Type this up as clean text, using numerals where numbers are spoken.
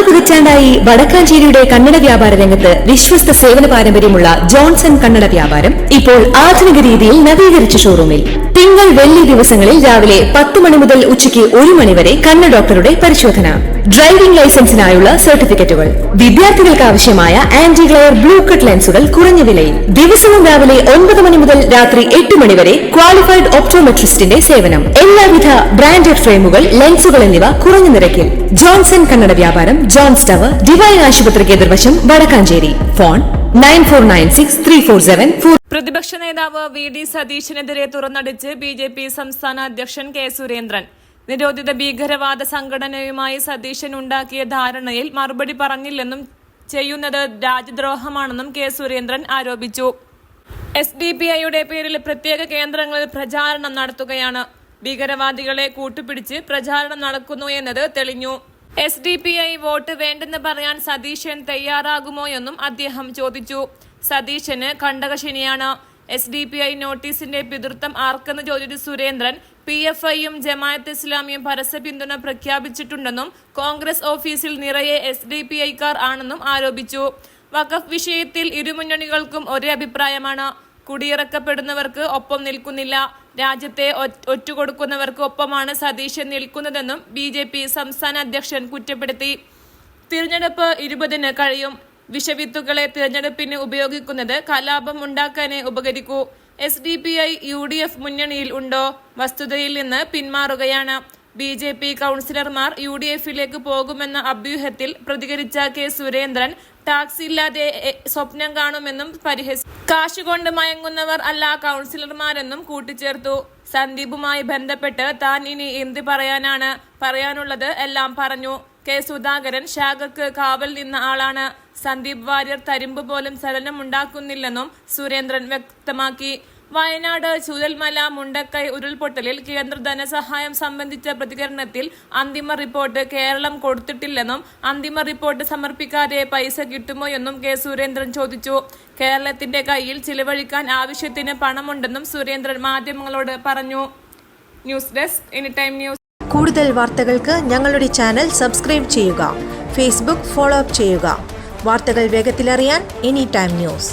പതിറ്റാണ്ടായി വടക്കാഞ്ചേരിയുടെ കന്നഡ വ്യാപാര രംഗത്ത് വിശ്വസ്ത സേവന പാരമ്പര്യമുള്ള ജോൺസൺ കന്നഡ വ്യാപാരം ഇപ്പോൾ ആധുനിക രീതിയിൽ നവീകരിച്ച ഷോറൂമിൽ തിങ്കൾ വെള്ളി ദിവസങ്ങളിൽ രാവിലെ 10 മണി മുതൽ ഉച്ചയ്ക്ക് 1 മണി വരെ കണ്ണ് ഡോക്ടറുടെ പരിശോധന, ഡ്രൈവിംഗ് ലൈസൻസിനായുള്ള സർട്ടിഫിക്കറ്റുകൾ, വിദ്യാർത്ഥികൾക്ക് ആവശ്യമായ ആന്റി ഗ്ലെയർ ബ്ലൂ കട്ട് ലെൻസുകൾ കുറഞ്ഞ വിലയിൽ, ദിവസവും രാവിലെ 9 മണി മുതൽ രാത്രി 8 മണി വരെ ക്വാളിഫൈഡ് ഒപ്റ്റോമെട്രിസ്റ്റിന്റെ സേവനം, എല്ലാവിധ ബ്രാൻഡഡ് ഫ്രെയിമുകൾ, ലെൻസുകൾ എന്നിവ കുറഞ്ഞ നിരക്കിൽ. ജോൺസൺ കന്നഡ വ്യാപാരം, ജോൺസ് ടവർ, ഡിവൈൻ ആശുപത്രിക്ക് എതിർവശം, വടക്കാഞ്ചേരി. ഫോൺ 94963474. പ്രതിപക്ഷ നേതാവ് VD സതീശനെതിരെ തുറന്നടിച്ച് BJP സംസ്ഥാന അധ്യക്ഷൻ K സുരേന്ദ്രൻ. നിരോധിത ഭീകരവാദ സംഘടനയുമായി സതീശൻ ഉണ്ടാക്കിയ ധാരണയിൽ മറുപടി പറഞ്ഞില്ലെന്നും ചെയ്യുന്നത് രാജ്യദ്രോഹമാണെന്നും K സുരേന്ദ്രൻ ആരോപിച്ചു. SDPIയുടെ പേരിൽ പ്രത്യേക കേന്ദ്രങ്ങളിൽ പ്രചാരണം നടത്തുകയാണ്. ഭീകരവാദികളെ കൂട്ടുപിടിച്ച് പ്രചാരണം നടക്കുന്നു എന്നത് തെളിഞ്ഞു. SDPI വോട്ട് വേണ്ടെന്ന് പറയാൻ സതീശൻ തയ്യാറാകുമോ എന്നും അദ്ദേഹം ചോദിച്ചു. സതീശന് കണ്ടകശനിയാണ്. SDPI നോട്ടീസിന്റെ പിതൃത്വം ആർക്കെന്ന് ചോദിച്ച സുരേന്ദ്രൻ PFIയും ജമാഅത്ത് ഇസ്ലാമിയും പരസ്യ പിന്തുണ പ്രഖ്യാപിച്ചിട്ടുണ്ടെന്നും കോൺഗ്രസ് ഓഫീസിൽ നിറയെ SDPIക്കാർ ആണെന്നും ആരോപിച്ചു. വഖഫ് വിഷയത്തിൽ ഇരുമുന്നണികൾക്കും ഒരേ അഭിപ്രായമാണ്. കുടിയിറക്കപ്പെടുന്നവർക്ക് ഒപ്പം നിൽക്കുന്നില്ല. രാജ്യത്തെ ഒറ്റുകൊടുക്കുന്നവർക്ക് ഒപ്പമാണ് സതീശൻ നിൽക്കുന്നതെന്നും BJP സംസ്ഥാന അധ്യക്ഷൻ കുറ്റപ്പെടുത്തി. തിരഞ്ഞെടുപ്പ് 20-ന് കഴിയും. വിഷവിത്തുകളെ തിരഞ്ഞെടുപ്പിന് ഉപയോഗിക്കുന്നത് കലാപം ഉണ്ടാക്കാനേ ഉപകരിക്കൂ. SDPI UDF മുന്നണിയിൽ ഉണ്ടോ? വസ്തുതയിൽ നിന്ന് പിന്മാറുകയാണ്. BJP കൗൺസിലർമാർ UDFിലേക്ക് പോകുമെന്ന അഭ്യൂഹത്തിൽ പ്രതികരിച്ച K സുരേന്ദ്രൻ ടാക്സ് ഇല്ലാതെ സ്വപ്നം കാണുമെന്നും പരിഹസിച്ചു. കാശുകൊണ്ട് മയങ്ങുന്നവർ അല്ല കൗൺസിലർമാരെന്നും കൂട്ടിച്ചേർത്തു. സന്ദീപുമായി ബന്ധപ്പെട്ട് താൻ ഇനി എന്ത് പറയാനാണ്? പറയാനുള്ളത് എല്ലാം പറഞ്ഞു. K സുധാകരൻ ശാഖക്ക് കാവൽ നിന്ന ആളാണ്. സന്ദീപ് വാര്യർ തരിമ്പ് പോലും ചലനമുണ്ടാക്കുന്നില്ലെന്നും സുരേന്ദ്രൻ വ്യക്തമാക്കി. വയനാട് ചൂരൽമല മുണ്ടക്കൈ ഉരുൾപൊട്ടലിൽ കേന്ദ്ര ധനസഹായം സംബന്ധിച്ച പ്രതികരണത്തിൽ അന്തിമ റിപ്പോർട്ട് കേരളം കൊടുത്തിട്ടില്ലെന്നും അന്തിമ റിപ്പോർട്ട് സമർപ്പിക്കാതെ പൈസ കിട്ടുമോ എന്നും K സുരേന്ദ്രൻ ചോദിച്ചു. കേരളത്തിന്റെ കയ്യിൽ ചിലവഴിക്കാൻ ആവശ്യത്തിന് പണമുണ്ടെന്നും സുരേന്ദ്രൻ മാധ്യമങ്ങളോട് പറഞ്ഞു. News desk anytime news. കൂടുതൽ വാർത്തകൾക്ക് ഞങ്ങളുടെ ചാനൽ സബ്സ്ക്രൈബ് ചെയ്യുക. ഫേസ്ബുക്ക് ഫോളോ അപ്പ് ചെയ്യുക. വാർത്തകൾ വേഗത്തിലറിയാൻ എനിടൈം ന്യൂസ്.